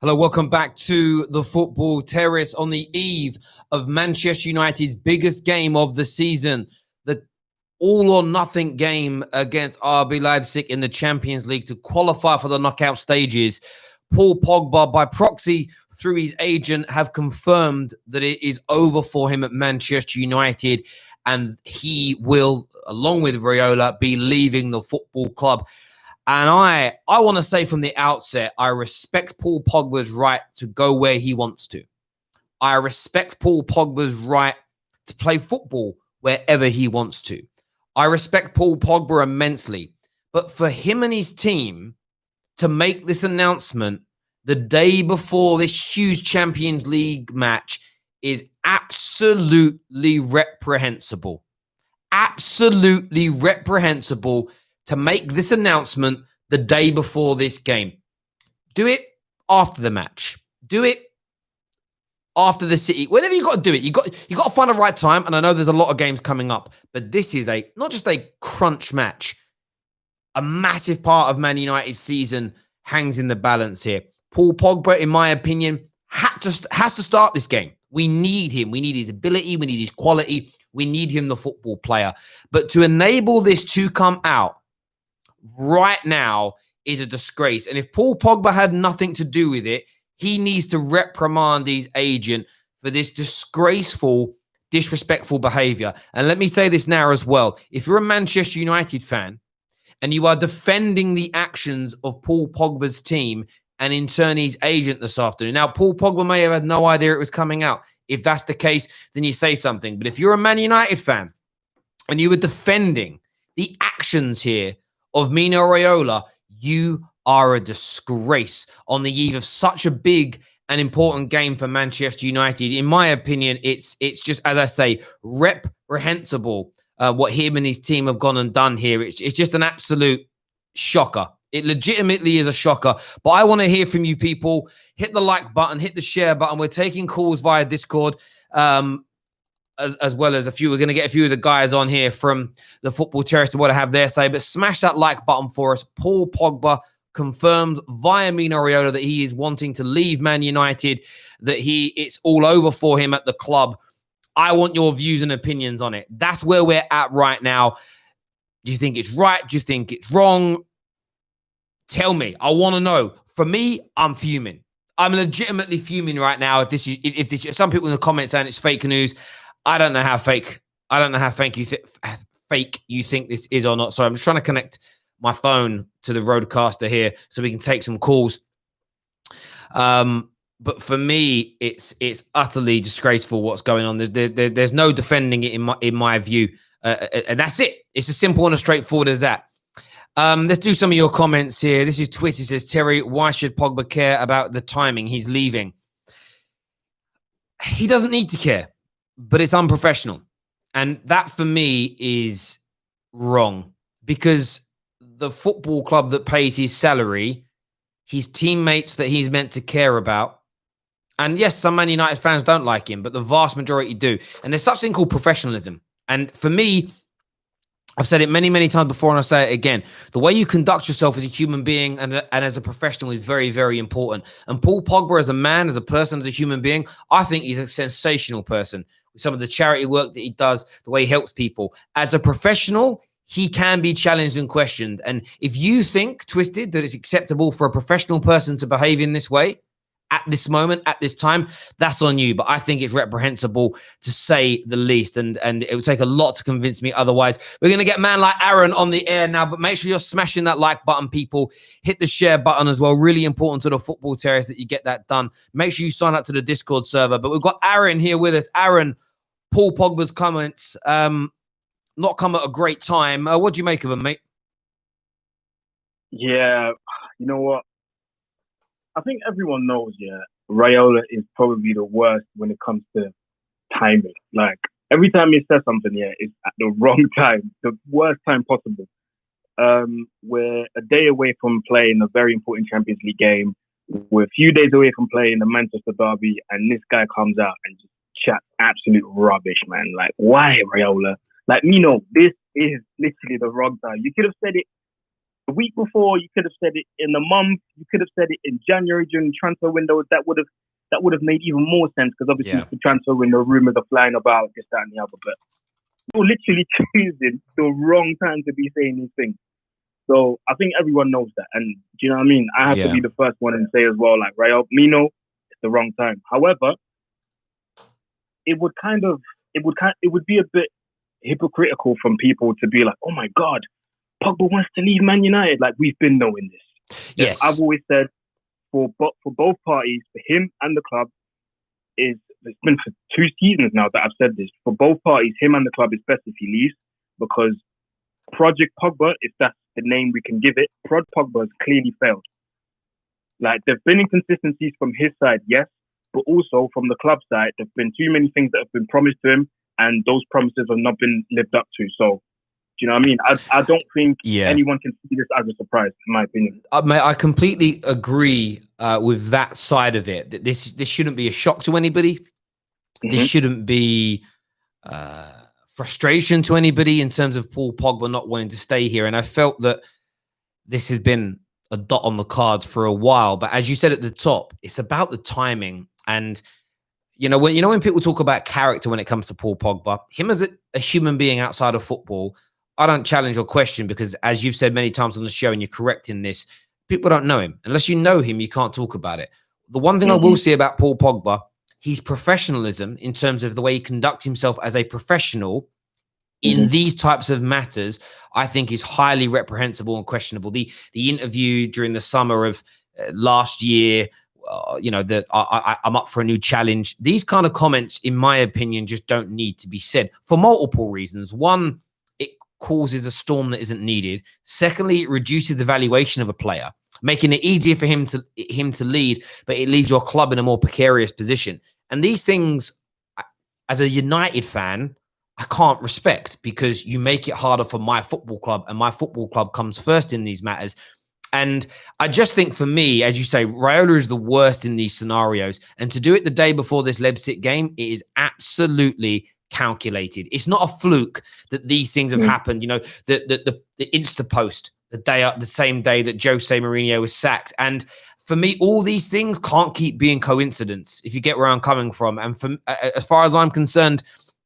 Hello, welcome back to the Football Terrace on the eve of Manchester United's biggest game of the season, the all-or-nothing game against RB Leipzig in the Champions League to qualify for the knockout stages. Paul Pogba, by proxy through his agent, have confirmed that it is over for him at Manchester United, and he will, along with Raiola, be leaving the football club. And I want to say from the outset, I respect Paul Pogba's right to go where he wants to. I respect Paul Pogba's right to play football wherever he wants to. I respect Paul Pogba immensely. But for him and his team to make this announcement the day before this huge Champions League match is absolutely reprehensible. Absolutely reprehensible to make this announcement the day before this game. Do it after the match. Do it after the City. Whenever you got to do it, you got to find the right time. And I know there's a lot of games coming up, but this is not just a crunch match. A massive part of Man United's season hangs in the balance here. Paul Pogba, in my opinion, has to start this game. We need him. We need his ability. We need his quality. We need him, the football player. But to enable this to come out right now is a disgrace. And if Paul Pogba had nothing to do with it, he needs to reprimand his agent for this disgraceful, disrespectful behavior. And let me say this now as well. If you're a Manchester United fan and you are defending the actions of Paul Pogba's team and in turn his agent this afternoon. Now, Paul Pogba may have had no idea it was coming out. If that's the case, then you say something. But if you're a Man United fan and you were defending the actions here of Mino Raiola, you are a disgrace on the eve of such a big and important game for Manchester United. In my opinion, it's just, as I say, reprehensible what him and his team have gone and done here. It's just an absolute shocker. It legitimately is a shocker. But I want to hear from you people. Hit the like button, hit the share button. We're taking calls via Discord. As well as we're going to get a few of the guys on here from the Football Terrace to what I have their say, but smash that like button for us. Paul Pogba confirmed via Mino Raiola that he is wanting to leave Man United, that it's all over for him at the club. I want your views and opinions on it. That's where we're at right now. Do you think it's right? Do you think it's wrong? Tell me. I want to know. For me, I'm fuming. I'm legitimately fuming right now. If this is some people in the comments saying it's fake news. I don't know how fake you think this is or not. Sorry, I'm just trying to connect my phone to the roadcaster here so we can take some calls. But for me, it's utterly disgraceful what's going on. There's no defending it in my view, and that's it. It's as simple and as straightforward as that. Let's do some of your comments here. This is Twitter. It says, Terry, why should Pogba care about the timing? He's leaving. He doesn't need to care. But it's unprofessional. And that, for me, is wrong. Because the football club that pays his salary, his teammates that he's meant to care about, and yes, some Man United fans don't like him, but the vast majority do. And there's such a thing called professionalism. And for me, I've said it many, many times before, and I'll say it again. The way you conduct yourself as a human being and as a professional is very, very important. And Paul Pogba, as a man, as a person, as a human being, I think he's a sensational person. With some of the charity work that he does, the way he helps people. As a professional, he can be challenged and questioned. And if you think, Twisted, that it's acceptable for a professional person to behave in this way, at this moment, at this time, that's on you. But I think it's reprehensible, to say the least. And it would take a lot to convince me otherwise. We're going to get man like Aaron on the air now, but make sure you're smashing that like button, people. Hit the share button as well. Really important to the Football Terrace that you get that done. Make sure you sign up to the Discord server. But we've got Aaron here with us. Aaron, Paul Pogba's comments not come at a great time. What do you make of them, mate? Yeah, you know what? I think everyone knows, Raiola is probably the worst when it comes to timing. Like, every time he says something, it's at the wrong time, the worst time possible. We're a day away from playing a very important Champions League game. We're a few days away from playing the Manchester derby, and this guy comes out and just chats absolute rubbish, man. Like, why, Raiola? Like, this is literally the wrong time. You could have said it the week before, you could have said it in the month. You could have said it in January during the transfer window. That would have made even more sense because obviously the transfer window rumors are flying about this, that, and the other. But you're literally choosing the wrong time to be saying these things. So I think everyone knows that. And do you know what I mean? I have to be the first one and say as well, like, Raiola, Mino, it's the wrong time. However, it would be a bit hypocritical from people to be like, oh my God, Pogba wants to leave Man United. Like, we've been knowing this. Yes. I've always said for both parties, for him and the club, it's been for 2 seasons now that I've said this. For both parties, him and the club, it's best if he leaves because Project Pogba, if that's the name we can give it, Project Pogba has clearly failed. Like, there've been inconsistencies from his side, yes, but also from the club side, there've been too many things that have been promised to him, and those promises have not been lived up to. So, do you know what I mean? I don't think anyone can see this as a surprise, in my opinion. Mate, I completely agree with that side of it. This shouldn't be a shock to anybody. This shouldn't be frustration to anybody in terms of Paul Pogba not wanting to stay here. And I felt that this has been a dot on the cards for a while. But as you said at the top, it's about the timing. And when people talk about character when it comes to Paul Pogba, him as a human being outside of football, I don't challenge your question because, as you've said many times on the show, and you're correct in this, people don't know him. Unless you know him, you can't talk about it. The one thing I will say about Paul Pogba, his professionalism in terms of the way he conducts himself as a professional in these types of matters, I think is highly reprehensible and questionable. The interview during the summer of last year, I'm up for a new challenge. These kind of comments, in my opinion, just don't need to be said for multiple reasons. One, it causes a storm that isn't needed. Secondly, it reduces the valuation of a player, making it easier for him to lead, but it leaves your club in a more precarious position. And these things, as a United fan, I can't respect because you make it harder for my football club, and my football club comes first in these matters. And I just think, for me, as you say, Raiola is the worst in these scenarios. And to do it the day before this Leipzig game, it is absolutely calculated. It's not a fluke that these things have happened. The Insta post the same day that Jose Mourinho was sacked. And for me, all these things can't keep being coincidence, if you get where I'm coming from. And as far as I'm concerned,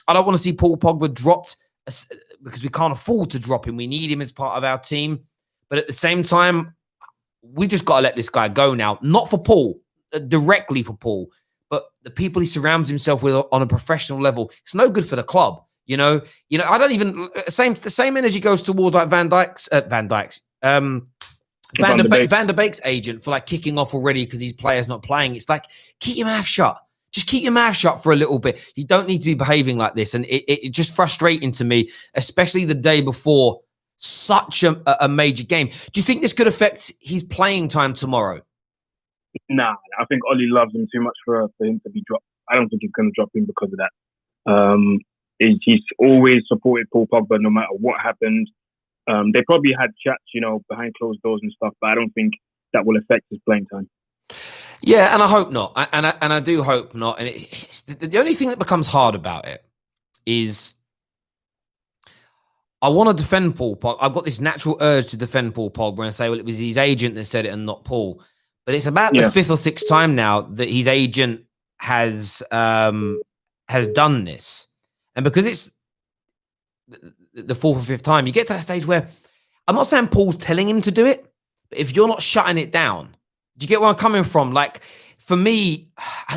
I don't want to see Paul Pogba dropped because we can't afford to drop him. We need him as part of our team. But at the same time, we just got to let this guy go now. Not for Paul, directly for Paul, but the people he surrounds himself with on a professional level. It's no good for the club. I don't even the same energy goes towards like Van der Beek's agent for like kicking off already because his player's not playing. It's like, keep your mouth shut. Just keep your mouth shut for a little bit. You don't need to be behaving like this. And it's just frustrating to me, especially the day before such a major game. Do you think this could affect his playing time tomorrow? Nah, I think Ollie loves him too much for him to be dropped. I don't think he's going to drop him because of that. He's always supported Paul Pogba no matter what happened. They probably had chats, behind closed doors and stuff, but I don't think that will affect his playing time. Yeah, and I hope not. And I do hope not. And the only thing that becomes hard about it is I want to defend Paul Pogba. I've got this natural urge to defend Paul Pogba and say, well, it was his agent that said it and not Paul. But it's about the 5th or 6th time now that his agent has done this. And because it's the 4th or 5th time, you get to that stage where I'm not saying Paul's telling him to do it, but if you're not shutting it down, do you get where I'm coming from? Like, for me,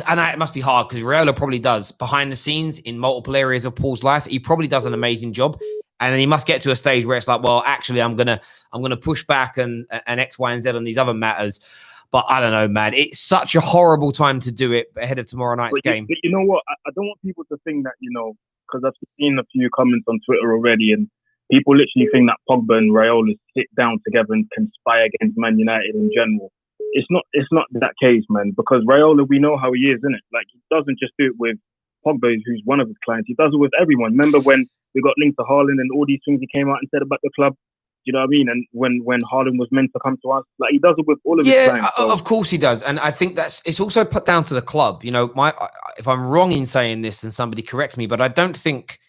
and it must be hard because Raiola probably does behind the scenes in multiple areas of Paul's life. He probably does an amazing job. And then he must get to a stage where it's like, well, actually, I'm gonna push back and X, Y, and Z on these other matters. But I don't know, man. It's such a horrible time to do it ahead of tomorrow night's game. But you know what? I don't want people to think that, because I've seen a few comments on Twitter already, and people literally think that Pogba and Raiola sit down together and conspire against Man United in general. It's not that case, man, because Raiola, we know how he is, isn't it? Like, he doesn't just do it with Pogba, who's one of his clients. He does it with everyone. Remember when we got linked to Haaland and all these things he came out and said about the club? You know what I mean? And when Haaland was meant to come to us, like, he does it with all of his clients. Yeah, of course he does. And I think it's also put down to the club. If I'm wrong in saying this, then somebody correct me, but I don't think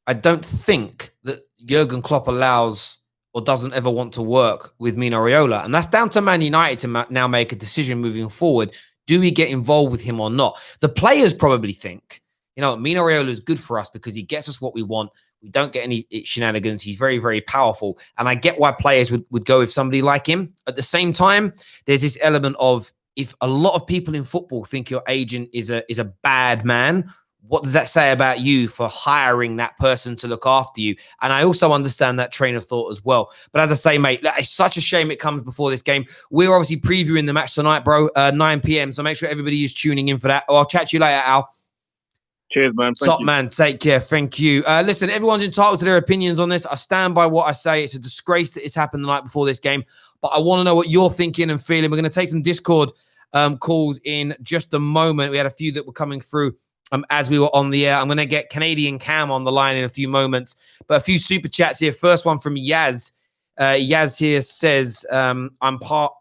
I don't think that Jurgen Klopp allows or doesn't ever want to work with Mino Raiola. And that's down to Man United to now make a decision moving forward. Do we get involved with him or not? The players probably think, Mino Raiola is good for us because he gets us what we want. We don't get any shenanigans. He's very, very powerful. And I get why players would go with somebody like him. At the same time, there's this element of, if a lot of people in football think your agent is a bad man, what does that say about you for hiring that person to look after you? And I also understand that train of thought as well. But as I say, mate, it's such a shame it comes before this game. We're obviously previewing the match tonight, bro, 9 p.m. So make sure everybody is tuning in for that. I'll chat to you later, Al. Cheers, man. Top man. Take care. Thank you. Listen, everyone's entitled to their opinions on this. I stand by what I say. It's a disgrace that it's happened the night before this game. But I want to know what you're thinking and feeling. We're going to take some Discord calls in just a moment. We had a few that were coming through as we were on the air. I'm going to get Canadian Cam on the line in a few moments. But a few super chats here. First one from Yaz. Yaz here says, I'm part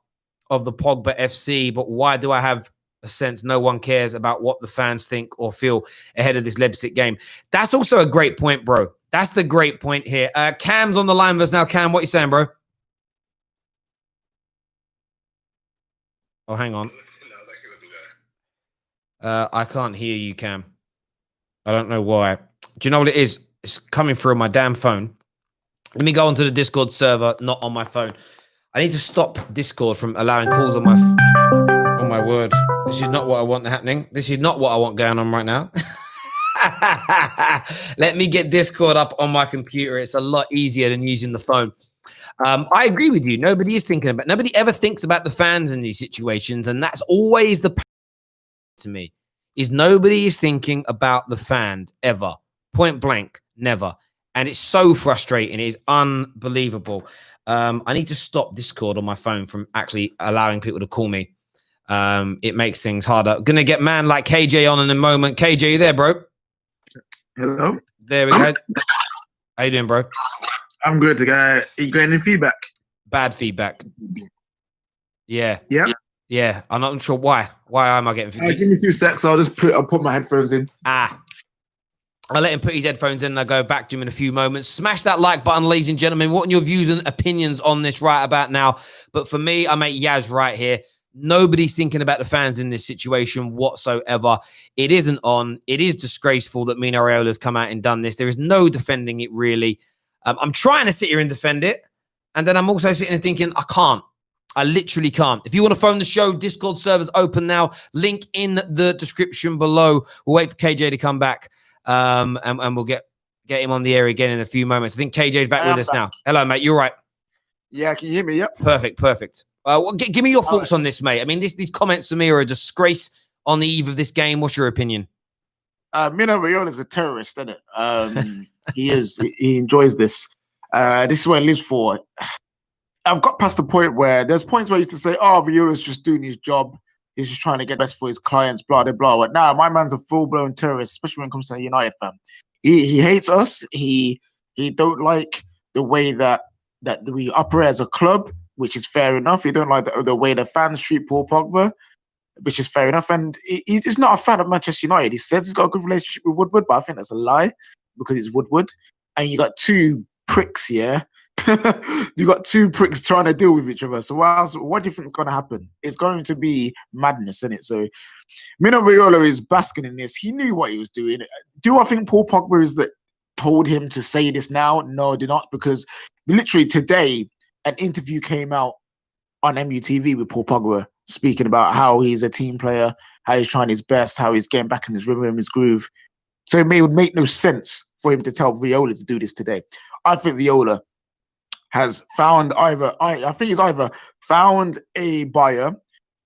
of the Pogba FC, but why do I have a sense no one cares about what the fans think or feel ahead of this Leipzig game? That's also a great point, bro. That's the great point here. Cam's on the line with us now. Cam, what you saying, bro? Oh, hang on. I can't hear you, Cam. I don't know why. Do you know what it is? It's coming through my damn phone. Let me go onto the Discord server, not on my phone. I need to stop Discord from allowing calls on my oh my word. This is not what I want happening. This is not what I want going on right now. Let me get Discord up on my computer. It's a lot easier than using the phone. I agree with you. Nobody ever thinks about the fans in these situations. And that's always the to me, is nobody is thinking about the fan ever. Point blank, never. And it's so frustrating. It is unbelievable. I need to stop Discord on my phone from actually allowing people to call me. It makes things harder. Gonna get man like KJ on in a moment. KJ, you there, bro? Hello. There we go. How you doing, bro? I'm good. You got any feedback? Bad feedback. Yeah. Yeah. Yeah. I'm not sure why. Why am I getting feedback? Give me 2 secs. I'll put my headphones in. I'll let him put his headphones in and I'll go back to him in a few moments. Smash that like button, ladies and gentlemen. What are your views and opinions on this right about now? But for me, I make Yaz right here. Nobody's thinking about the fans in this situation whatsoever. It isn't on. It is disgraceful that Mino Raiola's come out and done this. There is no defending it, really. I'm trying to sit here and defend it. And then I'm also sitting and thinking, I can't. I literally can't. If you want to phone the show, Discord server's open now. Link in the description below. We'll wait for KJ to come back. And we'll get him on the air again in a few moments. I think KJ's back with us now. Hello, mate. You're right. Yeah, can you hear me? Yep. Perfect. Give me your thoughts on this, mate. I mean, these comments to me are a disgrace on the eve of this game. What's your opinion? Mino Raiola is a terrorist, isn't it? He is. He enjoys this. This is what he lives for. I've got past the point where there's points where I used to say, "Oh, Raiola's just doing his job. He's just trying to get best for his clients." Blah blah blah. But now my man's a full-blown terrorist, especially when it comes to a United fan. He hates us. He don't like the way that we operate as a club, which is fair enough. He don't like the way the fans treat Paul Pogba, which is fair enough. And he's not a fan of Manchester United. He says he's got a good relationship with Woodward, but I think that's a lie because it's Woodward. And you got two pricks here. You got two pricks trying to deal with each other. So what do you think is going to happen? It's going to be madness, isn't it? So Mino Raiola is basking in this. He knew what he was doing. Do I think Paul Pogba is that told him to say this now? No, I do not, because literally today an interview came out on MUTV with Paul Pogba speaking about how he's a team player, how he's trying his best, how he's getting back in his rhythm, his groove. So it would make no sense for him to tell Raiola to do this today. I think Raiola has found I think he's either found a buyer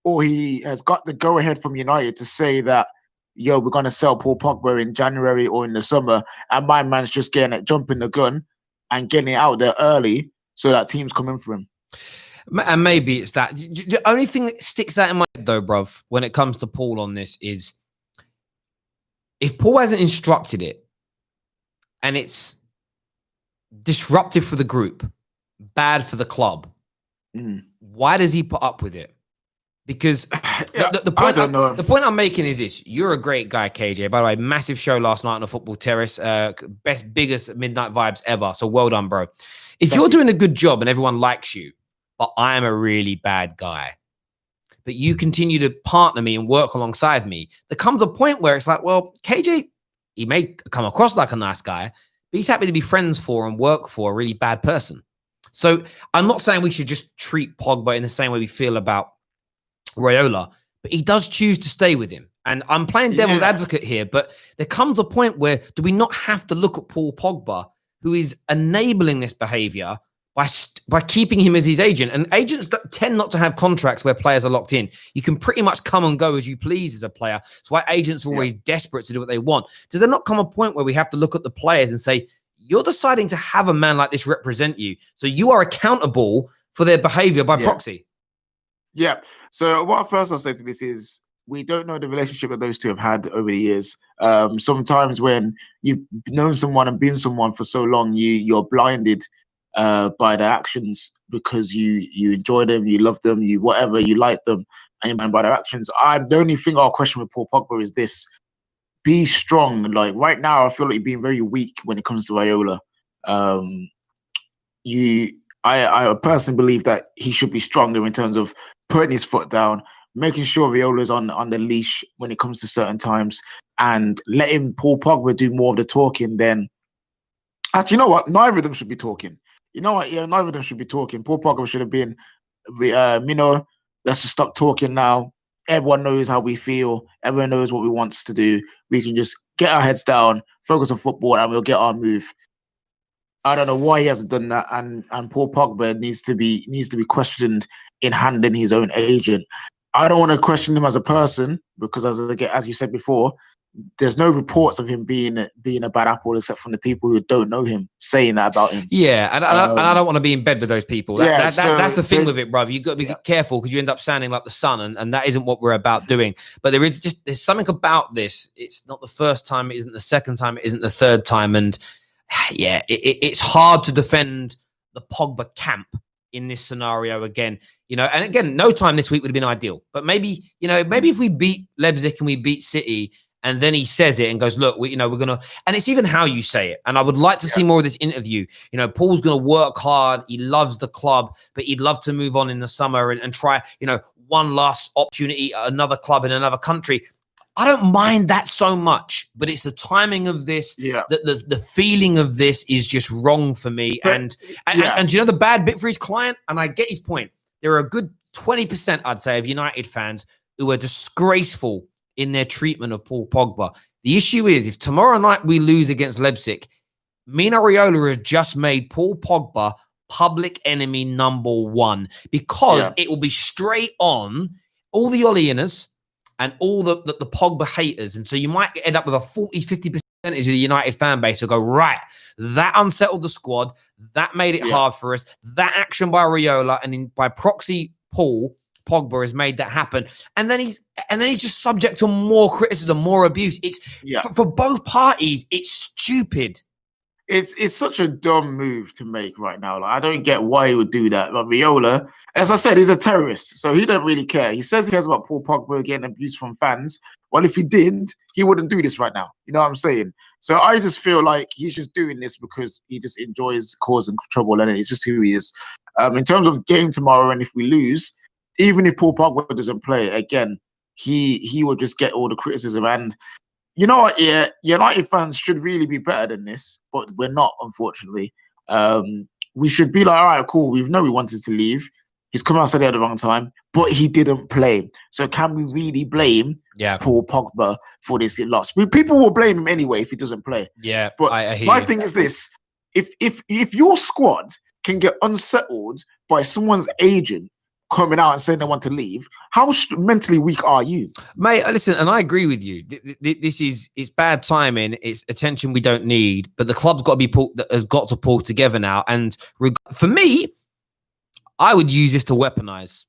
or he has got the go-ahead from United to say that, yo, we're going to sell Paul Pogba in January or in the summer, and my man's just jumping the gun and getting it out there early so that teams come in for him. And maybe it's that. The only thing that sticks out in my head, though, bruv, when it comes to Paul on this is if Paul hasn't instructed it and it's disruptive for the group, bad for the club, why does he put up with it? Because Yeah, the I point don't know. the point I'm making is this: you're a great guy, KJ. By the way, massive show last night on the Football Terrace, biggest midnight vibes ever. So well done, bro. If you're doing a good job and everyone likes you, but I am a really bad guy, but you continue to partner me and work alongside me, there comes a point where it's like, well, KJ, he may come across like a nice guy, but he's happy to be friends for and work for a really bad person. So I'm not saying we should just treat Pogba in the same way we feel about Raiola, but he does choose to stay with him. And I'm playing devil's advocate here, but there comes a point where do we not have to look at Paul Pogba, who is enabling this behavior by keeping him as his agent? And agents tend not to have contracts where players are locked in. You can pretty much come and go as you please as a player. That's why agents are always desperate to do what they want. Does there not come a point where we have to look at the players and say, you're deciding to have a man like this represent you, so you are accountable for their behavior by proxy? Yeah. So what first I'll say to this is we don't know the relationship that those two have had over the years. Sometimes when you've known someone and been someone for so long, you're blinded by their actions because you enjoy them, you love them, you whatever, you like them, and you're blinded by their actions. The only thing I'll question with Paul Pogba is this: be strong. Like right now, I feel like you're being very weak when it comes to Raiola. I personally believe that he should be stronger in terms of putting his foot down, making sure Raiola is on the leash when it comes to certain times, and letting Paul Pogba do more of the talking. Then, actually, you know what? Neither of them should be talking. You know what? Yeah, neither of them should be talking. Paul Pogba should have been, Mino, let's just stop talking now. Everyone knows how we feel. Everyone knows what we want to do. We can just get our heads down, focus on football, and we'll get our move. I don't know why he hasn't done that, and Paul Pogba needs to be questioned in handling his own agent. I don't want to question him as a person because, as you said before, there's no reports of him being a bad apple except from the people who don't know him saying that about him. Yeah, and I don't want to be in bed with those people. That's the thing with it, bruv. You've got to be careful because you end up sounding like the sun, and that isn't what we're about doing. But there's something about this. It's not the first time, it isn't the second time, it isn't the third time, and yeah, it's hard to defend the Pogba camp in this scenario again. And again, no time this week would have been ideal. But maybe if we beat Leipzig and we beat City, and then he says it and goes, look, we're going to, and it's even how you say it. And I would like to see more of this interview. Paul's going to work hard. He loves the club, but he'd love to move on in the summer and try, one last opportunity at another club in another country. I don't mind that so much, but it's the timing of this. Yeah. The feeling of this is just wrong for me. And the bad bit for his client, and I get his point. There are a good 20%, I'd say, of United fans who are disgraceful in their treatment of Paul Pogba. The issue is, if tomorrow night we lose against Leipzig, Mino Raiola has just made Paul Pogba public enemy number one, because it will be straight on all the Oleaners and all the Pogba haters. And so you might end up with a 40-50% of the United fan base who go, right, that unsettled the squad. That made it hard for us. That action by Raiola and by proxy Paul Pogba has made that happen. And then he's just subject to more criticism, more abuse. It's for both parties, it's stupid. It's such a dumb move to make right now. Like, I don't get why he would do that. But Raiola, as I said, he's a terrorist, so he don't really care. He says he cares about Paul Pogba getting abuse from fans. Well, if he did, he wouldn't do this right now. You know what I'm saying? So I just feel like he's just doing this because he just enjoys causing trouble, and it's just who he is. In terms of game tomorrow, and if we lose, even if Paul Pogba doesn't play, again, he will just get all the criticism. And you know what? Yeah, United fans should really be better than this, but we're not, unfortunately. We should be like, all right, cool. We know he wanted to leave. He's come outside at the wrong time, but he didn't play. So can we really blame Paul Pogba for this loss? People will blame him anyway if he doesn't play. Yeah, but my thing is this: if your squad can get unsettled by someone's agent coming out and saying they want to leave, how mentally weak are you? Mate, listen, and I agree with you. It's bad timing. It's attention we don't need, but the club's got to pull together now. And for me, I would use this to weaponize.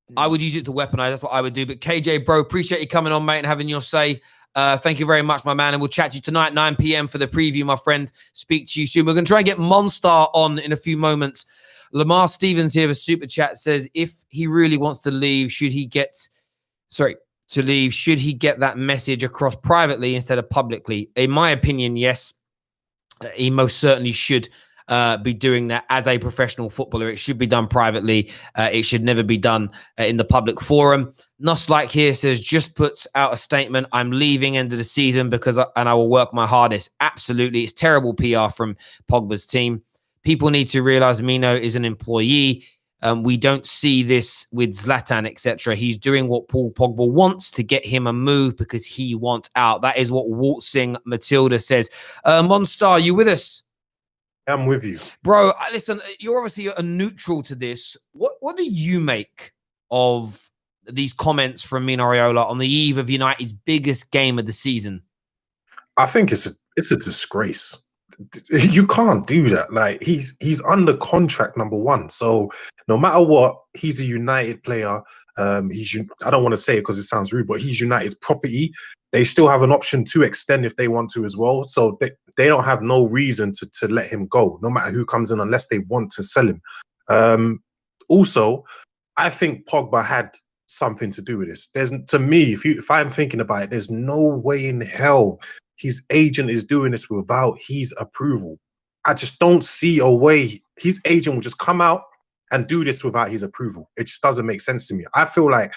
That's what I would do. But KJ, bro, appreciate you coming on, mate, and having your say. Thank you very much, my man. And we'll chat to you tonight, 9 p.m. for the preview, my friend. Speak to you soon. We're going to try and get Monstar on in a few moments. Lamar Stevens here, a super chat says, if he really wants to leave, should he get that message across privately instead of publicly? In my opinion, yes. He most certainly should be doing that as a professional footballer. It should be done privately. It should never be done in the public forum. Nuslike here says, just puts out a statement, I'm leaving end of the season and I will work my hardest. Absolutely. It's terrible PR from Pogba's team. People need to realize Mino is an employee. We don't see this with Zlatan, etc. He's doing what Paul Pogba wants to get him a move because he wants out. That is what Waltzing Matilda says. Monstar, you with us? I'm with you. Bro, listen, you're obviously a neutral to this. What do you make of these comments from Mino Raiola on the eve of United's biggest game of the season? I think it's a disgrace. You can't do that. Like, he's under contract, number one. So no matter what, he's a United player. I don't want to say it because it sounds rude, but he's United's property. They still have an option to extend if they want to as well. So they don't have no reason to let him go, no matter who comes in, unless they want to sell him. Also, I think Pogba had something to do with this. To me, if I'm thinking about it, there's no way in hell his agent is doing this without his approval. I just don't see a way his agent will just come out and do this without his approval. It just doesn't make sense to me. I feel like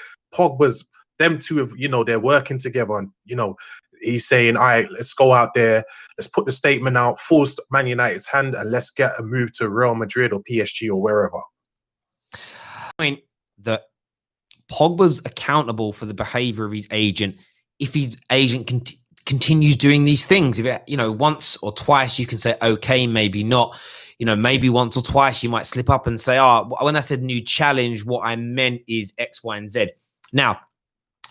them two have, they're working together, and, he's saying, all right, let's go out there, let's put the statement out, force Man United's hand, and let's get a move to Real Madrid or PSG or wherever. I mean, that Pogba's accountable for the behavior of his agent if his agent continues doing these things. If once or twice you can say, okay, maybe not. Maybe once or twice you might slip up and say, when I said new challenge, what I meant is X, Y, and Z. Now,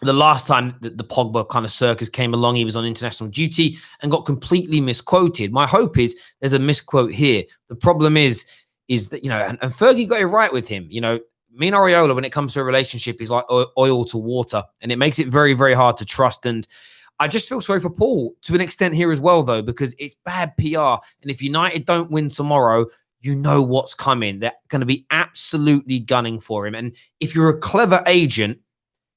the last time that the Pogba kind of circus came along, he was on international duty and got completely misquoted. My hope is there's a misquote here. The problem is that, and Fergie got it right with him. Mino Raiola, when it comes to a relationship, is like oil to water, and it makes it very, very hard to trust. And I just feel sorry for Paul to an extent here as well, though, because it's bad PR. And if United don't win tomorrow, you know what's coming. They're going to be absolutely gunning for him. And if you're a clever agent,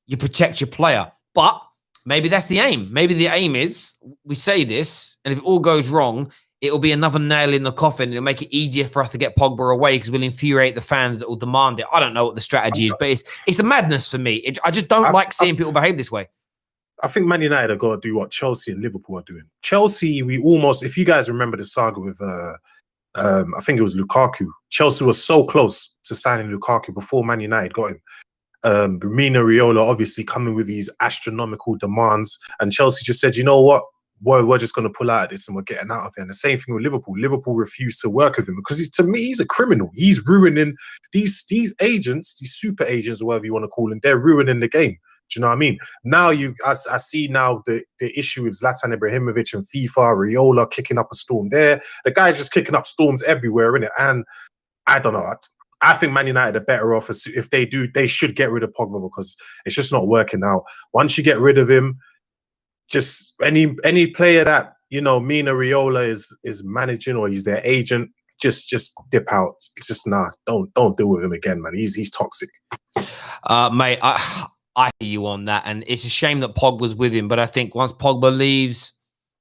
you protect your player. But maybe that's the aim. Maybe the aim is, we say this, and if it all goes wrong, it'll be another nail in the coffin. It'll make it easier for us to get Pogba away because we'll infuriate the fans that will demand it. I don't know what the strategy is, but it's a madness for me. I just don't like seeing people behave this way. I think Man United have got to do what Chelsea and Liverpool are doing. Chelsea, if you guys remember the saga with, I think it was Lukaku. Chelsea was so close to signing Lukaku before Man United got him. Mino Raiola obviously coming with these astronomical demands, and Chelsea just said, you know what? We're just going to pull out of this and we're getting out of it. And the same thing with Liverpool. Liverpool refused to work with him because to me, he's a criminal. He's ruining these agents, these super agents, or whatever you want to call them. They're ruining the game. Do you know what I mean? Now I see now the issue with Zlatan Ibrahimovic and FIFA, Raiola kicking up a storm there. The guy's just kicking up storms everywhere, innit? And I don't know. I think Man United are better off if they do. They should get rid of Pogba because it's just not working out. Once you get rid of him, just any player that Mino Raiola is managing or he's their agent, just dip out. It's just don't deal with him again, man. He's toxic. Mate, I hear you on that, and it's a shame that Pogba's with him. But I think once Pogba leaves,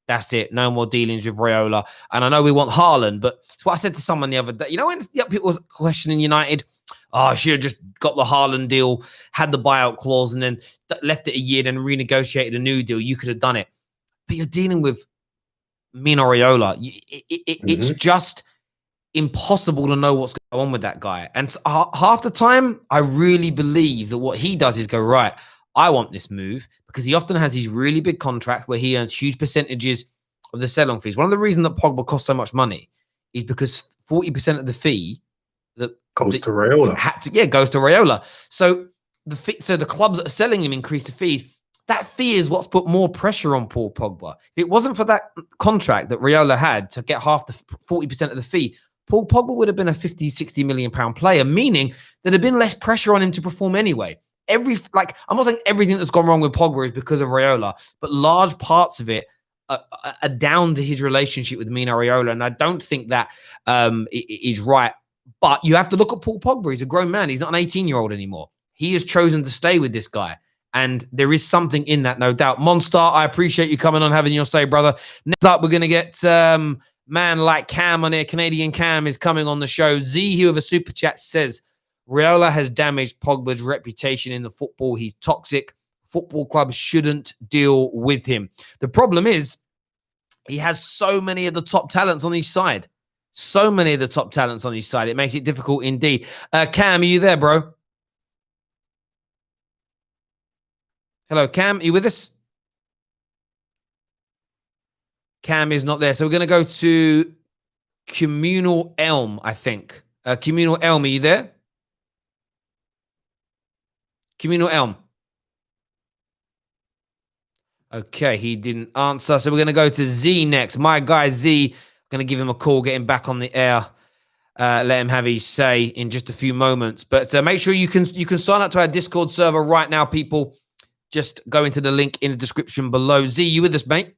that's it. No more dealings with Raiola. And I know we want Haaland, but it's what I said to someone the other day. When people was questioning United, I should have just got the Haaland deal, had the buyout clause, and then left it a year, then renegotiated a new deal. You could have done it. But you're dealing with Mino Raiola. It's just impossible to know what's going on with that guy. And so, half the time, I really believe that what he does is go, right, I want this move, because he often has these really big contracts where he earns huge percentages of the sell-on fees. One of the reasons that Pogba costs so much money is because 40% of the fee goes to Raiola. Goes to Raiola. So the clubs that are selling him increase the fees. That fee is what's put more pressure on Paul Pogba. If it wasn't for that contract that Raiola had to get half the 40% of the fee, Paul Pogba would have been a 50, 60 million pound player, meaning there'd have been less pressure on him to perform anyway. I'm not saying everything that's gone wrong with Pogba is because of Raiola, but large parts of it are down to his relationship with Mino Raiola. And I don't think that is right But you have to look at Paul Pogba. He's a grown man. He's not an 18-year-old anymore. He has chosen to stay with this guy. And there is something in that, no doubt. Monster, I appreciate you coming on, having your say, brother. Next up, we're going to get man like Cam on here. Canadian Cam is coming on the show. Z, who with a super chat, says, Raiola has damaged Pogba's reputation in the football. He's toxic. Football clubs shouldn't deal with him. The problem is he has so many of the top talents on his side. So many of the top talents on his side. It makes it difficult indeed. Cam, are you there, bro? Hello, Cam, are you with us? Cam is not there. So we're going to go to Communal Elm, I think. Communal Elm, are you there? Communal Elm. Okay, he didn't answer. So we're going to go to Z next. My guy Z, going to give him a call, get him back on the air. Let him have his say in just a few moments. But make sure you can sign up to our Discord server right now, people. Just go into the link in the description below. Z, you with us, mate?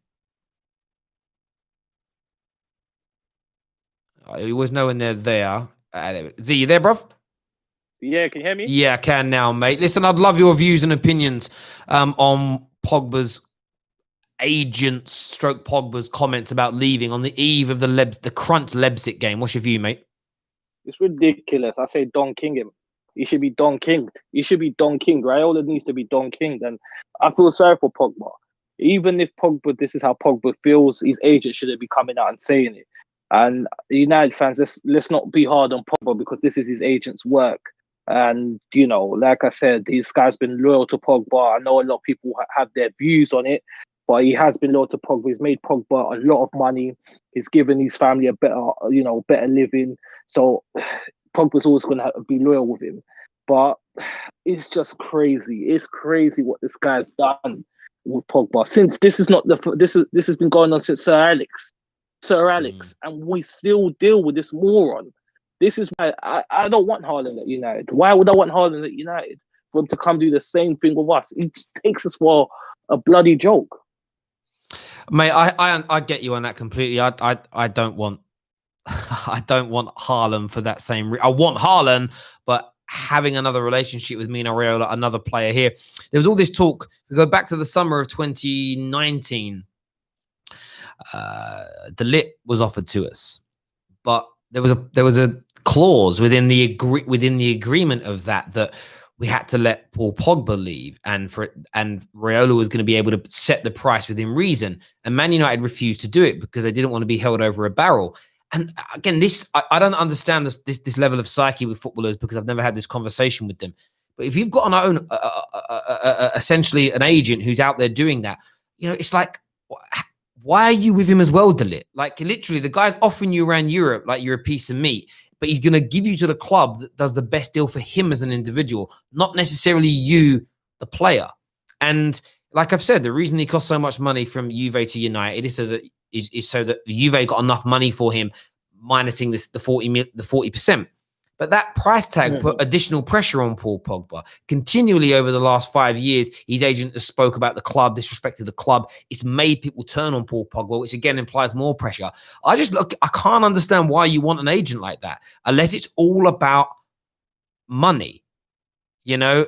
You always know when they're there. Z, you there, bruv? Yeah, can you hear me? Yeah, I can now, mate. Listen, I'd love your views and opinions on Pogba's agents, stroke Pogba's comments about leaving on the eve of the Crunch Leipzig game. What's your view, mate? It's ridiculous. I say Don King him. He should be Don Kinged. He should be Don King. Raiola needs to be Don Kinged. And I feel sorry for Pogba. Even if Pogba, this is how Pogba feels, his agent shouldn't be coming out and saying it. And United fans, let's not be hard on Pogba because this is his agent's work. And, you know, like I said, this guy's been loyal to Pogba. I know a lot of people have their views on it, but he has been loyal to Pogba. He's made Pogba a lot of money. He's given his family a better living. So Pogba's always going to be loyal with him. But it's just crazy. It's crazy what this guy's done with Pogba. Since this has been going on since Sir Alex, and we still deal with this moron. This is why I don't want Haaland at United. Why would I want Haaland at United? For him to come do the same thing with us. He takes us for a bloody joke. Mate, I get you on that completely. I don't want I don't want Haaland for that same I want Haaland, but having another relationship with Mino Raiola, another player here. There was all this talk. We go back to the summer of 2019. De Ligt was offered to us, but there was a clause within the agreement of that we had to let Paul Pogba leave, and Raiola was going to be able to set the price within reason. And Man United refused to do it because they didn't want to be held over a barrel. And again, I don't understand this level of psyche with footballers because I've never had this conversation with them. But if you've got an own, essentially an agent who's out there doing that, you know, it's like, why are you with him as well, De Ligt? Like literally, the guy's offering you around Europe like you're a piece of meat, but he's going to give you to the club that does the best deal for him as an individual, not necessarily you, the player. And like I've said, the reason he cost so much money from Juve to United is so that the Juve got enough money for him, minusing the 40%. But that price tag put additional pressure on Paul Pogba. Continually over the last 5 years, his agent has spoke about the club, disrespected the club. It's made people turn on Paul Pogba, which again implies more pressure. I can't understand why you want an agent like that, unless it's all about money. You know,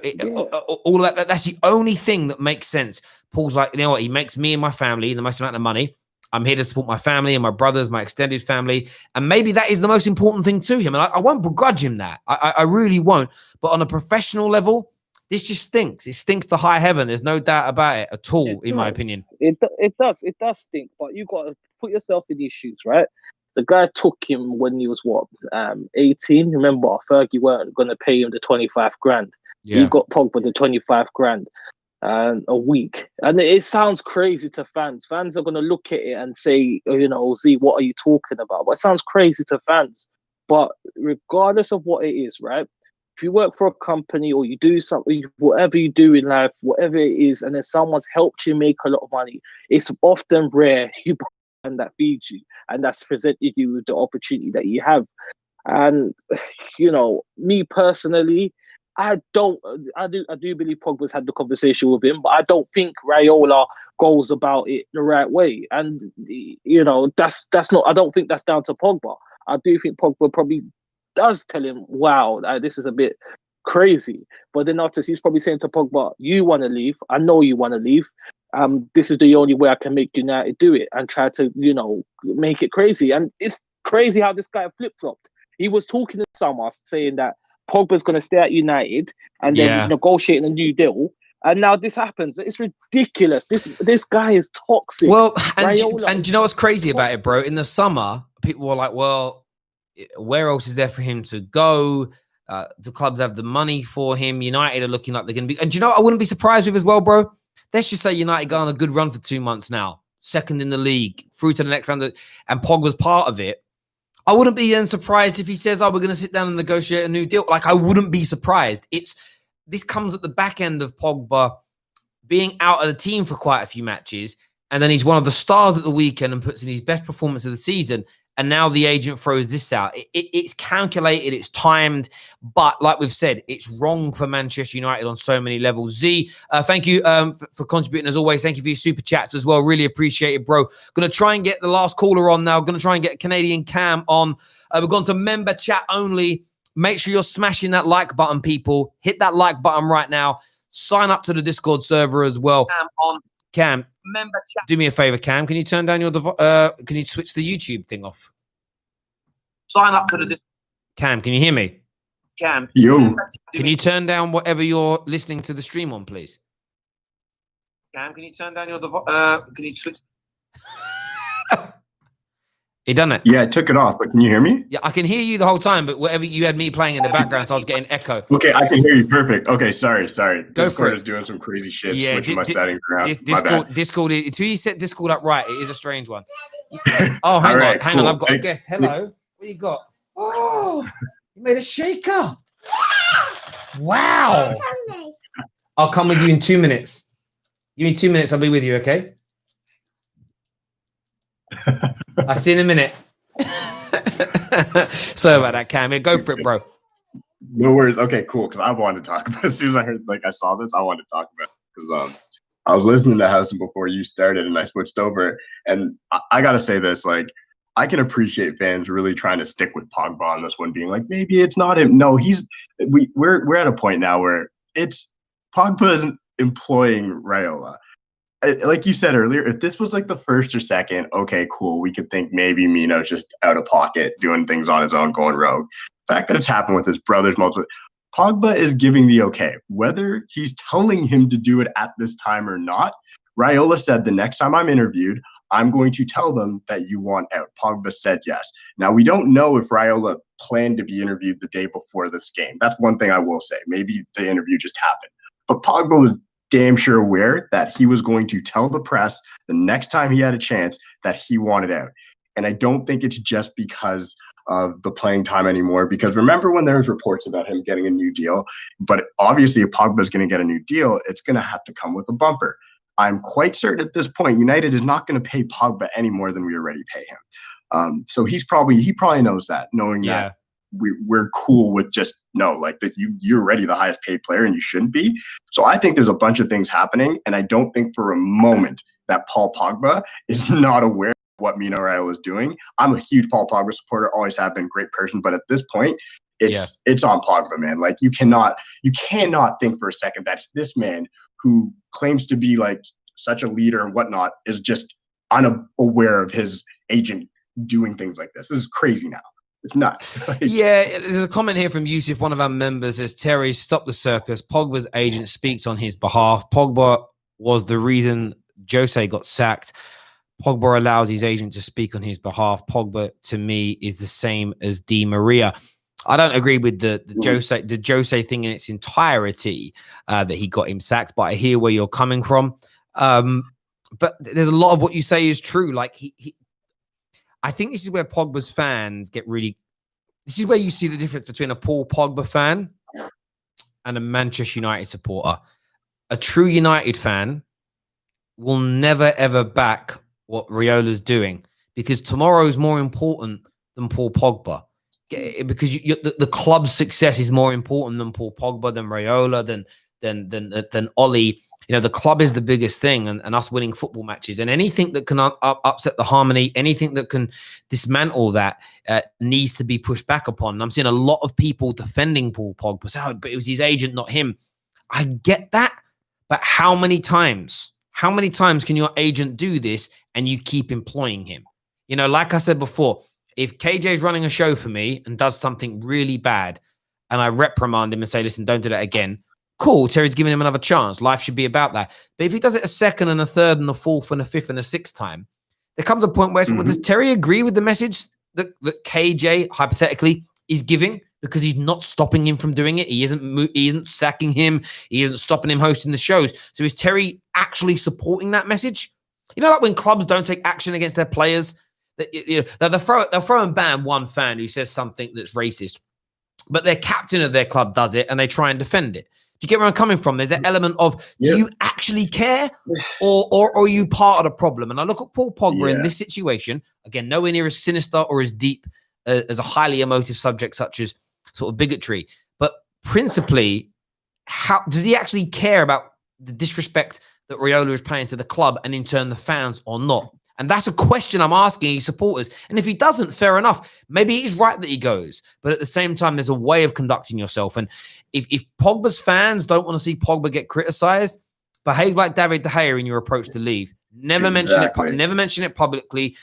all of that. That's the only thing that makes sense. Paul's like, you know what? He makes me and my family the most amount of money. I'm here to support my family and my brothers, my extended family. And maybe that is the most important thing to him. And I won't begrudge him that. I really won't. But on a professional level, this just stinks. It stinks to high heaven. There's no doubt about it at all, in my opinion. It does stink. But you got to put yourself in these shoes, right? The guy took him when he was, 18? Remember, Fergie weren't going to pay him the 25 grand. Yeah. He got Pogba the 25 grand. A week, and it sounds crazy to fans. Fans are going to look at it and say, you know, Z, what are you talking about? But it sounds crazy to fans. But regardless of what it is, right? If you work for a company or you do something, whatever you do in life, whatever it is, and then someone's helped you make a lot of money, it's often rare you and that feeds you and that's presented you with the opportunity that you have. And you know, me personally, I do believe Pogba's had the conversation with him, but I don't think Raiola goes about it the right way. And you know, that's not. I don't think that's down to Pogba. I do think Pogba probably does tell him, wow, this is a bit crazy. But then after, he's probably saying to Pogba, you want to leave. I know you want to leave. This is the only way I can make United do it and try to, make it crazy. And it's crazy how this guy flip-flopped. He was talking in summer saying that Pogba's going to stay at United and then negotiating a new deal. And now this happens. It's ridiculous. This guy is toxic. Well, and do Raiola you know what's crazy about it, bro? In the summer, people were like, well, where else is there for him to go? The clubs have the money for him. United are looking like they're going to be. And do you know what I wouldn't be surprised with as well, bro? Let's just say United go on a good run for 2 months now. Second in the league, through to the next round. And Pogba's part of it. I wouldn't be then surprised if he says, we're going to sit down and negotiate a new deal. Like, I wouldn't be surprised. This comes at the back end of Pogba being out of the team for quite a few matches. And then he's one of the stars at the weekend and puts in his best performance of the season. And now the agent throws this out. It's calculated, it's timed, but like we've said, it's wrong for Manchester United on so many levels. Z, thank you for contributing as always. Thank you for your super chats as well. Really appreciate it, bro. Going to try and get the last caller on now. Going to try and get Canadian Cam on. We've gone to member chat only. Make sure you're smashing that like button, people. Hit that like button right now. Sign up to the Discord server as well. Cam, do me a favor, Cam. Can you turn down your can you switch the YouTube thing off? Sign up to the Cam, can you hear me? Cam. Yo. Can you turn down whatever you're listening to the stream on, please? Cam, can you turn down your can you switch? He done it. Yeah, I took it off, but can you hear me? Yeah, I can hear you the whole time, but whatever you had me playing in the background, so I was getting echo. Okay, I can hear you perfect. Okay, sorry. Go Discord is doing some crazy shit. Yeah, switching my settings around. Discord. Until you set Discord up right, it is a strange one. Oh, hang on. I've got a guest. Hello. What you got? Oh, you made a shaker. Wow. I'll come with you in 2 minutes. Give me 2 minutes. I'll be with you. Okay. I'll see you in a minute. Sorry about that, Cam. Go for it, bro. No worries. Okay, cool. Because I wanted to talk about it. As soon as I heard, I saw this, I wanted to talk about it. Because I was listening to Hudson before you started, and I switched over. And I got to say this, I can appreciate fans really trying to stick with Pogba on this one, being like, maybe it's not him. No, we're at a point now where Pogba isn't employing Raiola. Like you said earlier, if this was the first or second, okay, cool, we could think maybe Mino's just out of pocket, doing things on his own, going rogue. The fact that it's happened with his brothers multiple, Pogba is giving the okay. Whether he's telling him to do it at this time or not, Raiola said the next time I'm interviewed, I'm going to tell them that you want out. Pogba said yes. Now, we don't know if Raiola planned to be interviewed the day before this game. That's one thing I will say. Maybe the interview just happened. But Pogba was damn sure aware that he was going to tell the press the next time he had a chance that he wanted out. And I don't think it's just because of the playing time anymore, because remember when there was reports about him getting a new deal, but obviously if Pogba is going to get a new deal, it's going to have to come with a bumper. I'm quite certain at this point, United is not going to pay Pogba any more than we already pay him. So he probably knows that, knowing that we're cool with just that you're already the highest paid player and you shouldn't be. So I think there's a bunch of things happening, and I don't think for a moment that Paul Pogba is not aware of what Mino Raiola is doing. I'm a huge Paul Pogba supporter, always have been, great person, but at this point, it's on Pogba, man. You cannot think for a second that this man who claims to be such a leader and whatnot is just unaware of his agent doing things like this. This is crazy now. It's nuts. Yeah, there's a comment here from Yusuf, one of our members, says, Terry, stop the circus. Pogba's agent speaks on his behalf. Pogba was the reason Jose got sacked. Pogba allows his agent to speak on his behalf. Pogba, to me, is the same as Di Maria. I don't agree with the Jose thing in its entirety, that he got him sacked, but I hear where you're coming from. But there's a lot of what you say is true. I think this is where Pogba's fans get really... This is where you see the difference between a Paul Pogba fan and a Manchester United supporter. A true United fan will never, ever back what Raiola's doing, because tomorrow is more important than Paul Pogba. Because the club's success is more important than Paul Pogba, than Raiola, than Oli. the club is the biggest thing, and us winning football matches, and anything that can upset the harmony, anything that can dismantle that needs to be pushed back upon. And I'm seeing a lot of people defending Paul Pogba. So, but it was his agent, not him. I get that, but how many times can your agent do this and you keep employing him? Like I said before, if KJ is running a show for me and does something really bad, and I reprimand him and say, listen, don't do that again, cool, Terry's giving him another chance. Life should be about that. But if he does it a second and a third and a fourth and a fifth and a sixth time, there comes a point where does Terry agree with the message that KJ hypothetically is giving, because he's not stopping him from doing it? He isn't sacking him. He isn't stopping him hosting the shows. So is Terry actually supporting that message? Like when clubs don't take action against their players, they'll throw and ban one fan who says something that's racist, but their captain of their club does it and they try and defend it. Do you get where I'm coming from? There's an element of, do you actually care, or are you part of the problem? And I look at Paul Pogba in this situation, again, nowhere near as sinister or as deep as a highly emotive subject such as sort of bigotry. But principally, how does he actually care about the disrespect that Raiola is paying to the club and in turn the fans, or not? And that's a question I'm asking his supporters. And if he doesn't, fair enough. Maybe it is right that he goes. But at the same time, there's a way of conducting yourself. And if Pogba's fans don't want to see Pogba get criticized, behave like David De Gea in your approach to leave. Never mention it publicly.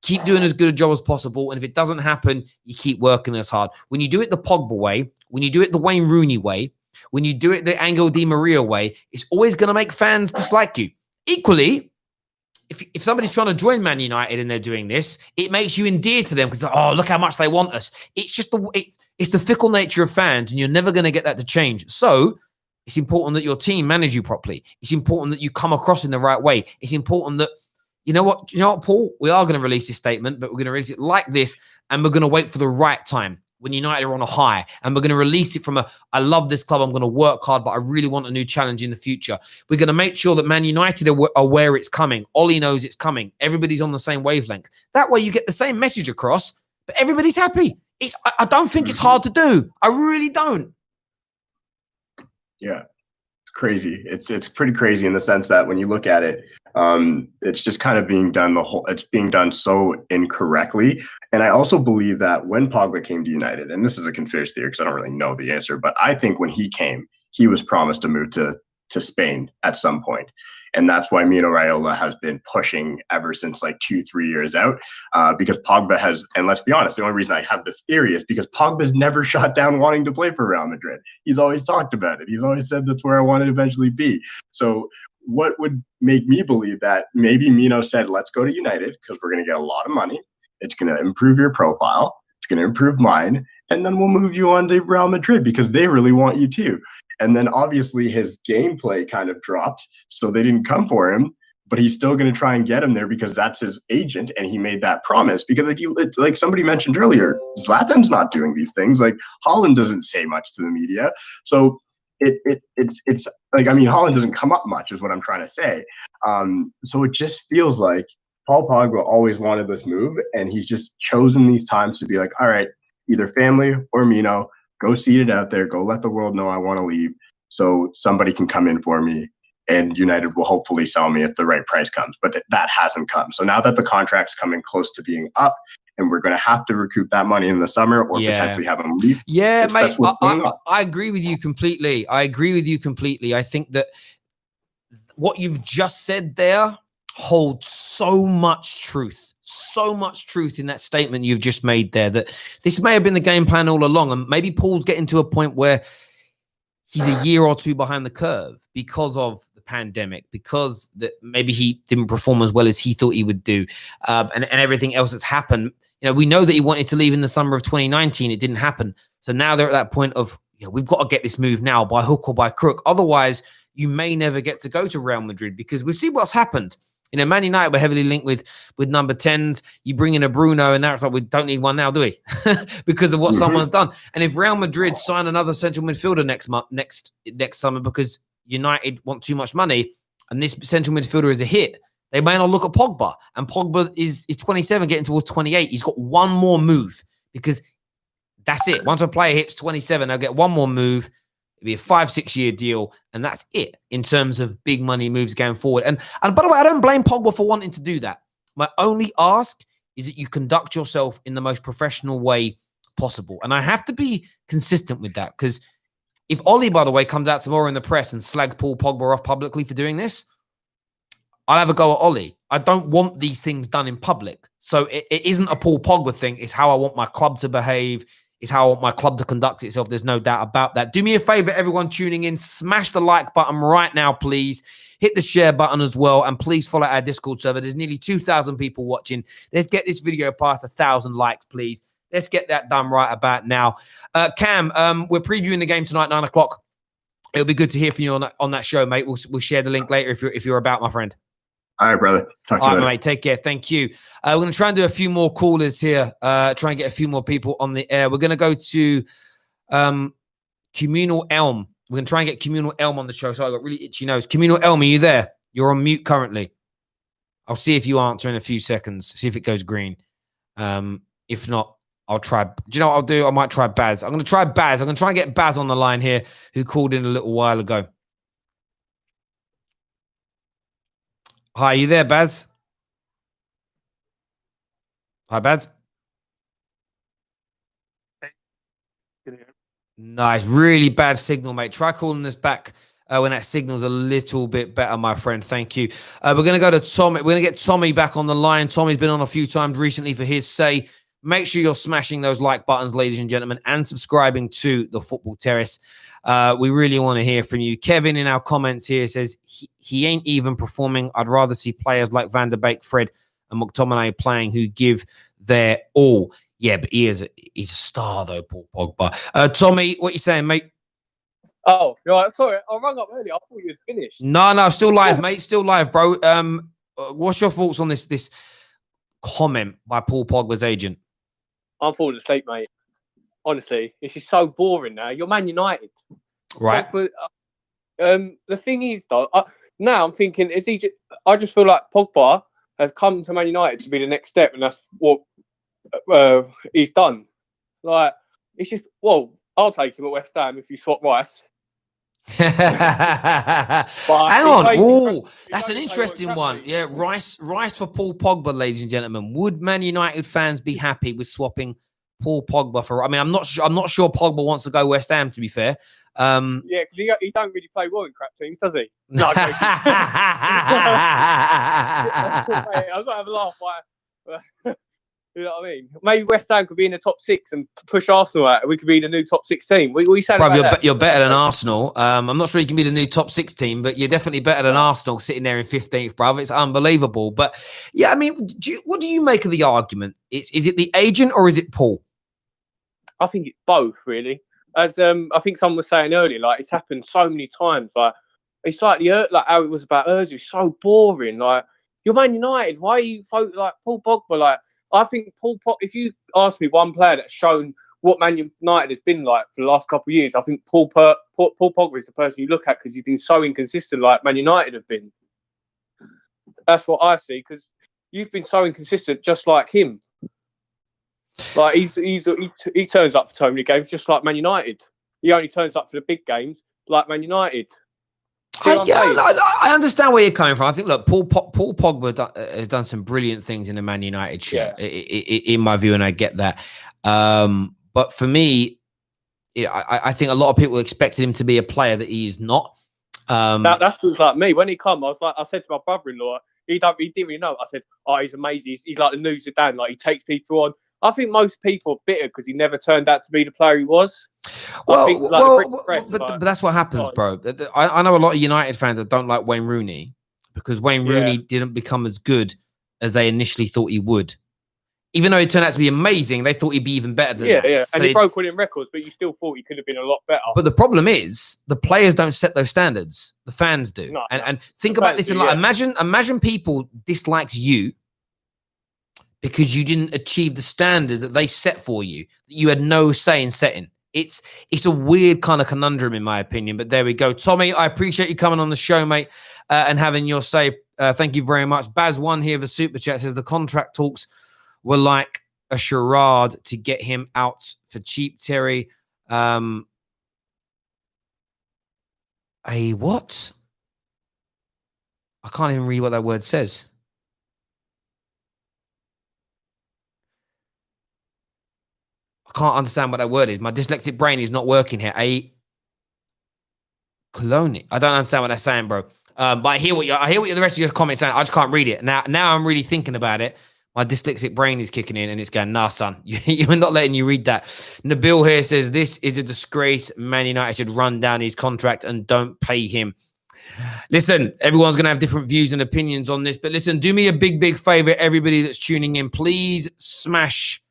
Keep doing as good a job as possible. And if it doesn't happen, you keep working as hard. When you do it the Pogba way, when you do it the Wayne Rooney way, when you do it the Angel Di Maria way, it's always going to make fans dislike you. Equally, if somebody's trying to join Man United and they're doing this, it makes you endear to them because, look how much they want us. It's just it's the fickle nature of fans, and you're never going to get that to change. So it's important that your team manage you properly. It's important that you come across in the right way. It's important that, you know what, Paul, we are going to release this statement, but we're going to release it like this, and we're going to wait for the right time when United are on a high, and we're going to release it from I love this club, I'm going to work hard, but I really want a new challenge in the future. We're going to make sure that Man United are aware it's coming. Ollie knows it's coming. Everybody's on the same wavelength. That way you get the same message across, but everybody's happy. I don't think it's hard to do. I really don't. Yeah, it's crazy. It's pretty crazy in the sense that when you look at it, it's just kind of being done it's being done so incorrectly. And I also believe that when Pogba came to United, and this is a conspiracy theory because I don't really know the answer, but I think when he came, he was promised to move to Spain at some point. And that's why Mino Raiola has been pushing ever since like 2-3 years out, because Pogba has, and let's be honest, the only reason I have this theory is because Pogba's never shot down wanting to play for Real Madrid. He's always talked about it. He's always said that's where I want to eventually be. So what would make me believe that maybe Mino said, let's go to United because we're going to get a lot of money. It's going to improve your profile. It's going to improve mine. And then we'll move you on to Real Madrid because they really want you too. And then obviously his gameplay kind of dropped, so they didn't come for him. But he's still going to try and get him there because that's his agent, and he made that promise. Because it's like somebody mentioned earlier, Zlatan's not doing these things. Like Haaland doesn't say much to the media, so it's like, I mean, Haaland doesn't come up much, is what I'm trying to say. So it just feels like Paul Pogba always wanted this move, and he's just chosen these times to be like, all right, either family or Mino, go seed it out there, go let the world know I want to leave so somebody can come in for me, and United will hopefully sell me if the right price comes. But that hasn't come. So now that the contract's coming close to being up, and we're going to have to recoup that money in the summer or potentially have him leave. Yeah, mate, I agree with you completely. I think that what you've just said there holds so much truth in that statement you've just made there, that this may have been the game plan all along. And maybe Paul's getting to a point where he's a year or two behind the curve because of the pandemic, because that maybe he didn't perform as well as he thought he would do, and everything else that's happened. We know that he wanted to leave in the summer of 2019. It didn't happen. So now they're at that point of, we've got to get this move now by hook or by crook. Otherwise, you may never get to go to Real Madrid, because we've seen what's happened. Man United were heavily linked with number 10s. You bring in a Bruno, and now it's like, we don't need one now, do we? Because of what someone's done. And if Real Madrid sign another central midfielder next summer because United want too much money, and this central midfielder is a hit, they may not look at Pogba. And Pogba is 27, getting towards 28. He's got one more move, because that's it. Once a player hits 27, they'll get one more move. It'd be a 5-6 year deal, and that's it in terms of big money moves going forward. And by the way, I don't blame Pogba for wanting to do that. My only ask is that you conduct yourself in the most professional way possible. And I have to be consistent with that, because if Ollie, by the way, comes out tomorrow in the press and slags Paul Pogba off publicly for doing this, I'll have a go at Ollie. I don't want these things done in public. So it isn't a Paul Pogba thing. It's how I want my club to behave. It's how I want my club to conduct itself. There's no doubt about that. Do me a favor, everyone tuning in. Smash the like button right now, please. Hit the share button as well. And please follow our Discord server. There's nearly 2,000 people watching. Let's get this video past 1,000 likes, please. Let's get that done right about now. Cam, we're previewing the game tonight, 9 o'clock. It'll be good to hear from you on that show, mate. We'll share the link later if you're about, my friend. All right, brother. Talk to you later. Mate. Take care. Thank you. We're going to try and do a few more callers here. Try and get a few more people on the air. We're going to go to Communal Elm. We're going to try and get Communal Elm on the show. So I got really itchy nose. Communal Elm, are you there? You're on mute currently. I'll see if you answer in a few seconds. See if it goes green. If not, I'll try. Do you know what I'll do? I might try Baz. I'm going to try Baz. I'm going to try and get Baz on the line here, who called in a little while ago. Hi, you there, Baz? Hi, Baz. Nice, really bad signal, mate. Try calling us back when that signal's a little bit better, my friend. Thank you. We're going to go to Tommy. We're going to get Tommy back on the line. Tommy's been on a few times recently for his say. Make sure you're smashing those like buttons, ladies and gentlemen, and subscribing to the Football Terrace. We really want to hear from you. Kevin in our comments here says he ain't even performing. I'd rather see players like Van der Beek, Fred, and McTominay playing who give their all. Yeah, but he's a star though, Paul Pogba. Tommy, what you saying, mate? Oh, right, sorry, I rang up earlier. I thought you had finished. No, still live, mate. Still live, bro. What's your thoughts on this comment by Paul Pogba's agent? I'm falling asleep, mate. Honestly, this is so boring now. You're Man United. Right. But, the thing is, though, now I'm thinking, is he just, I just feel like Pogba has come to Man United to be the next step, and that's what he's done. Like, it's just, well, I'll take him at West Ham if you swap Rice. Hang on. Oh, that's an interesting one. Yeah, Rice for Paul Pogba, ladies and gentlemen. Would Man United fans be happy with swapping Paul Pogba for? I mean, I'm not sure Pogba wants to go West Ham, to be fair. Yeah, because he don't really play well in crap teams, does he? No, I've got to have a laugh. You know what I mean? Maybe West Ham could be in the top 6 and push Arsenal out. We could be the new top 6 team. What are you saying about that? You're better than Arsenal. I'm not sure you can be the new top 6 team, but you're definitely better than Arsenal sitting there in 15th, bruv. It's unbelievable. But yeah, I mean, what do you make of the argument? Is it the agent or is it Paul? I think it's both, really. As I think someone was saying earlier, like it's happened so many times. Like it's like like how it was about Ozil. It's so boring. Like you're Man United. Why are you like Paul Pogba? Like I think Paul Pogba. If you ask me one player that's shown what Man United has been like for the last couple of years, I think Paul Pogba is the person you look at because he's been so inconsistent, like Man United have been. That's what I see because you've been so inconsistent, just like him. Like he turns up for so many games just like Man United. He only turns up for the big games like Man United. I understand where you're coming from. I think, look, Paul Pogba has done some brilliant things in the Man United shirt, in my view, and I get that. But for me, I think a lot of people expected him to be a player that he is not. That's just like me. When he come, I said to my brother-in-law, he didn't really know. I said, "Oh, he's amazing. He's like the new Zidane. Like he takes people on." I think most people are bitter because he never turned out to be the player he was. But that's what happens, bro. I know a lot of United fans that don't like Wayne Rooney because Wayne Rooney didn't become as good as they initially thought he would. Even though he turned out to be amazing, they thought he'd be even better than that. Yeah, so and he broke winning records, but you still thought he could have been a lot better. But the problem is, the players don't set those standards. The fans do. No, and think about this. Imagine people disliked you because you didn't achieve the standards that they set for you. You had no say in setting. It's a weird kind of conundrum, in my opinion. But there we go. Tommy, I appreciate you coming on the show, mate, and having your say. Thank you very much. Baz1 here, the Super Chat, says the contract talks were like a charade to get him out for cheap, Terry. A what? I can't even read what that word says. I can't understand what that word is. My dyslexic brain is not working here. A colonic. I don't understand what that's saying, bro. But I hear what the rest of your comments saying. I just can't read it. Now I'm really thinking about it. My dyslexic brain is kicking in and it's going, nah, son, you're not letting you read that. Nabil here says, this is a disgrace. Man United should run down his contract and don't pay him. Listen, everyone's going to have different views and opinions on this. But listen, do me a big favor, everybody that's tuning in. Please smash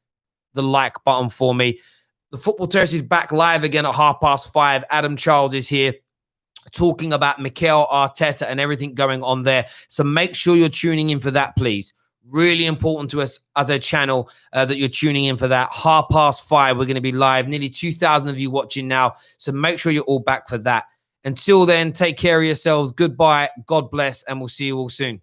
the like button for me. The Football Terrace is back live again at 5:30. Adam Charles is here talking about Mikel Arteta and everything going on there. So make sure you're tuning in for that, please. Really important to us as a channel that you're tuning in for that. 5:30, we're going to be live. Nearly 2,000 of you watching now. So make sure you're all back for that. Until then, take care of yourselves. Goodbye. God bless. And we'll see you all soon.